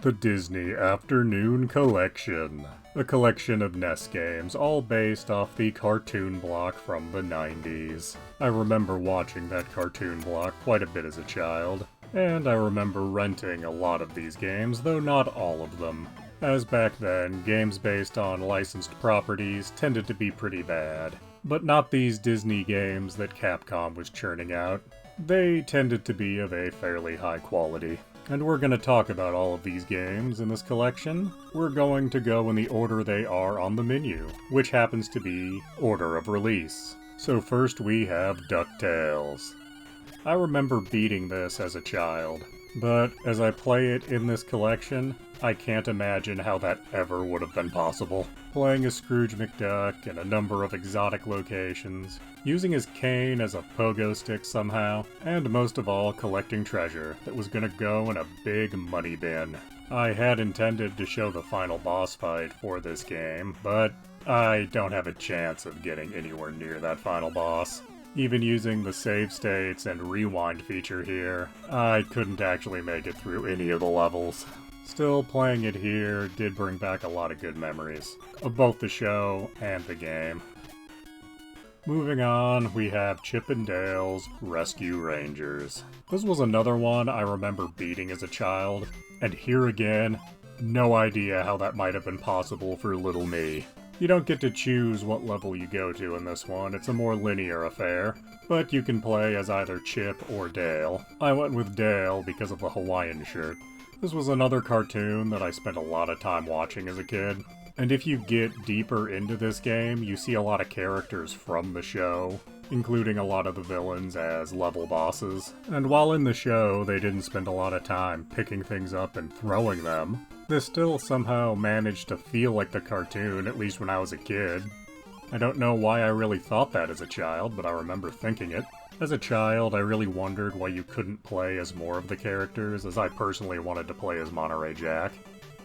The Disney Afternoon Collection. A collection of NES games, all based off the cartoon block from the 90s. I remember watching that cartoon block quite a bit as a child, and I remember renting a lot of these games, though not all of them. As back then, games based on licensed properties tended to be pretty bad. But not these Disney games that Capcom was churning out. They tended to be of a fairly high quality. And we're going to talk about all of these games in this collection. We're going to go in the order they are on the menu, which happens to be order of release. So first we have DuckTales. I remember beating this as a child, but as I play it in this collection, I can't imagine how that ever would have been possible. Playing as Scrooge McDuck in a number of exotic locations, using his cane as a pogo stick somehow, and most of all collecting treasure that was gonna go in a big money bin. I had intended to show the final boss fight for this game, but I don't have a chance of getting anywhere near that final boss. Even using the save states and rewind feature here, I couldn't actually make it through any of the levels. Still, playing it here did bring back a lot of good memories of both the show and the game. Moving on, we have Chip and Dale's Rescue Rangers. This was another one I remember beating as a child, and here again, no idea how that might have been possible for little me. You don't get to choose what level you go to in this one, it's a more linear affair, but you can play as either Chip or Dale. I went with Dale because of the Hawaiian shirt. This was another cartoon that I spent a lot of time watching as a kid. And if you get deeper into this game, you see a lot of characters from the show, including a lot of the villains as level bosses. And while in the show they didn't spend a lot of time picking things up and throwing them, this still somehow managed to feel like the cartoon, at least when I was a kid. I don't know why I really thought that as a child, but I remember thinking it. As a child, I really wondered why you couldn't play as more of the characters, as I personally wanted to play as Monterey Jack.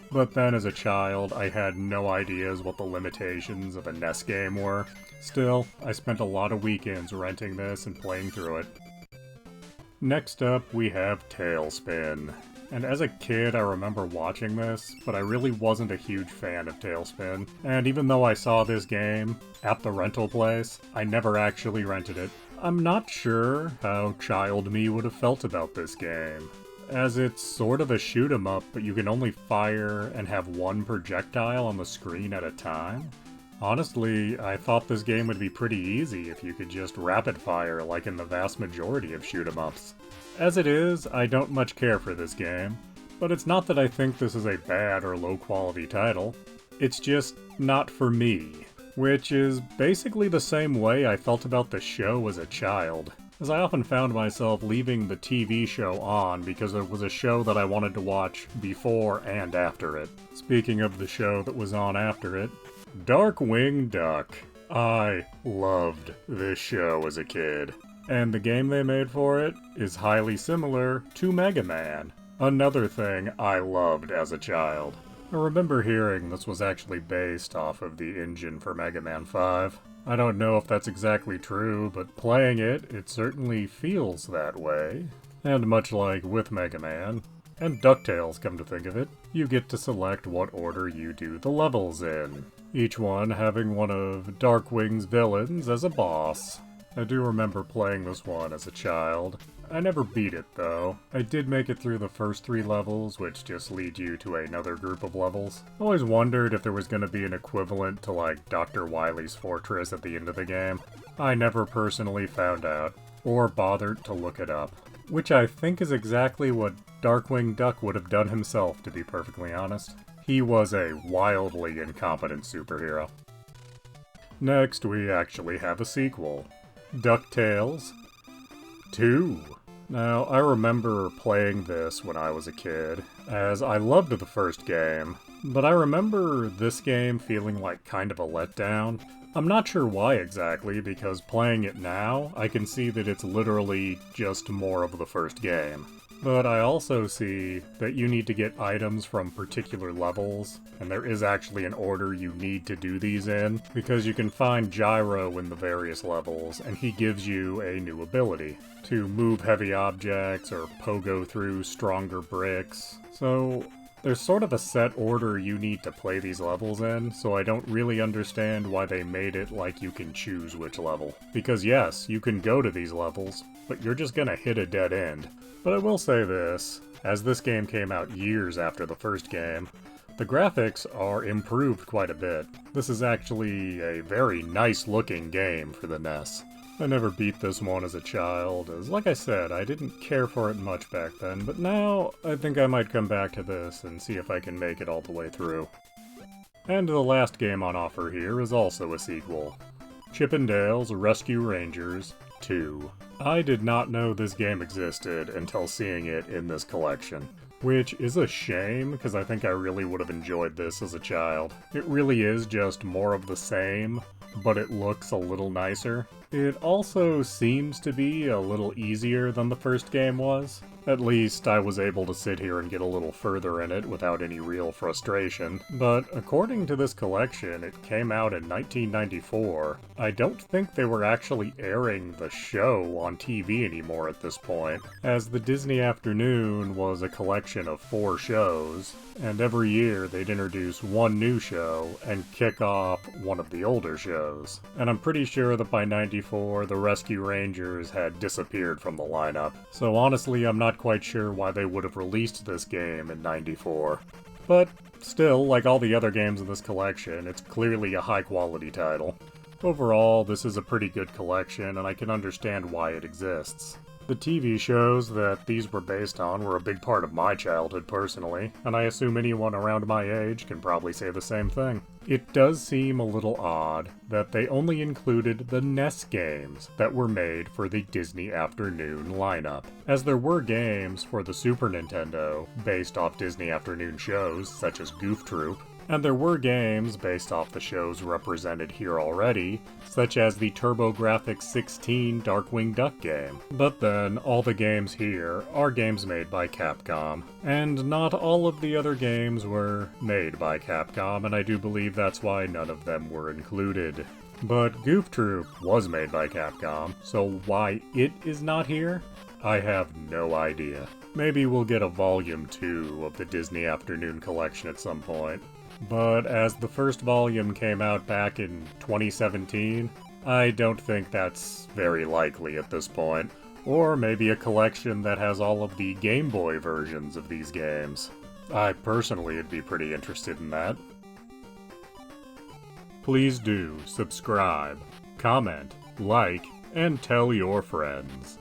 But then as a child, I had no ideas what the limitations of a NES game were. Still, I spent a lot of weekends renting this and playing through it. Next up, we have Tailspin. And as a kid, I remember watching this, but I really wasn't a huge fan of Tailspin. And even though I saw this game at the rental place, I never actually rented it. I'm not sure how child me would have felt about this game, as it's sort of a shoot 'em up, but you can only fire and have one projectile on the screen at a time. Honestly, I thought this game would be pretty easy if you could just rapid fire like in the vast majority of shoot 'em ups. As it is, I don't much care for this game, but it's not that I think this is a bad or low quality title, it's just not for me. Which is basically the same way I felt about the show as a child, as I often found myself leaving the TV show on because it was a show that I wanted to watch before and after it. Speaking of the show that was on after it, Darkwing Duck. I loved this show as a kid, and the game they made for it is highly similar to Mega Man, another thing I loved as a child. I remember hearing this was actually based off of the engine for Mega Man 5. I don't know if that's exactly true, but playing it, it certainly feels that way. And much like with Mega Man, and DuckTales come to think of it, you get to select what order you do the levels in, each one having one of Darkwing's villains as a boss. I do remember playing this one as a child. I never beat it, though. I did make it through the first 3 levels, which just lead you to another group of levels. I always wondered if there was going to be an equivalent to, like, Dr. Wily's Fortress at the end of the game. I never personally found out, or bothered to look it up. Which I think is exactly what Darkwing Duck would have done himself, to be perfectly honest. He was a wildly incompetent superhero. Next, we actually have a sequel. DuckTales II. Now, I remember playing this when I was a kid, as I loved the first game, but I remember this game feeling like kind of a letdown. I'm not sure why exactly, because playing it now, I can see that it's literally just more of the first game. But I also see that you need to get items from particular levels, and there is actually an order you need to do these in, because you can find Gyro in the various levels, and he gives you a new ability to move heavy objects or pogo through stronger bricks. So There's sort of a set order you need to play these levels in, so I don't really understand why they made it like you can choose which level. Because yes, you can go to these levels, but you're just gonna hit a dead end. But I will say this, as this game came out years after the first game, the graphics are improved quite a bit. This is actually a very nice looking game for the NES. I never beat this one as a child, as like I said, I didn't care for it much back then, but now I think I might come back to this and see if I can make it all the way through. And the last game on offer here is also a sequel. Chip 'n Dale's Rescue Rangers 2. I did not know this game existed until seeing it in this collection. Which is a shame, because I think I really would have enjoyed this as a child. It really is just more of the same, but it looks a little nicer. It also seems to be a little easier than the first game was. At least I was able to sit here and get a little further in it without any real frustration. But according to this collection, it came out in 1994. I don't think they were actually airing the show on TV anymore at this point, as the Disney Afternoon was a collection of 4 shows, and every year they'd introduce one new show and kick off one of the older shows. And I'm pretty sure that by 94, the Rescue Rangers had disappeared from the lineup. So honestly, I'm not quite sure why they would have released this game in 94. But still, like all the other games in this collection, it's clearly a high-quality title. Overall, this is a pretty good collection, and I can understand why it exists. The TV shows that these were based on were a big part of my childhood personally, and I assume anyone around my age can probably say the same thing. It does seem a little odd that they only included the NES games that were made for the Disney Afternoon lineup, as there were games for the Super Nintendo based off Disney Afternoon shows such as Goof Troop, and there were games based off the shows represented here already, such as the TurboGrafx-16 Darkwing Duck game. But then, all the games here are games made by Capcom, and not all of the other games were made by Capcom, and I do believe that's why none of them were included. But Goof Troop was made by Capcom, so why it is not here? I have no idea. Maybe we'll get a Volume 2 of the Disney Afternoon collection at some point. But as the first volume came out back in 2017, I don't think that's very likely at this point. Or maybe a collection that has all of the Game Boy versions of these games. I personally would be pretty interested in that. Please do subscribe, comment, like, and tell your friends.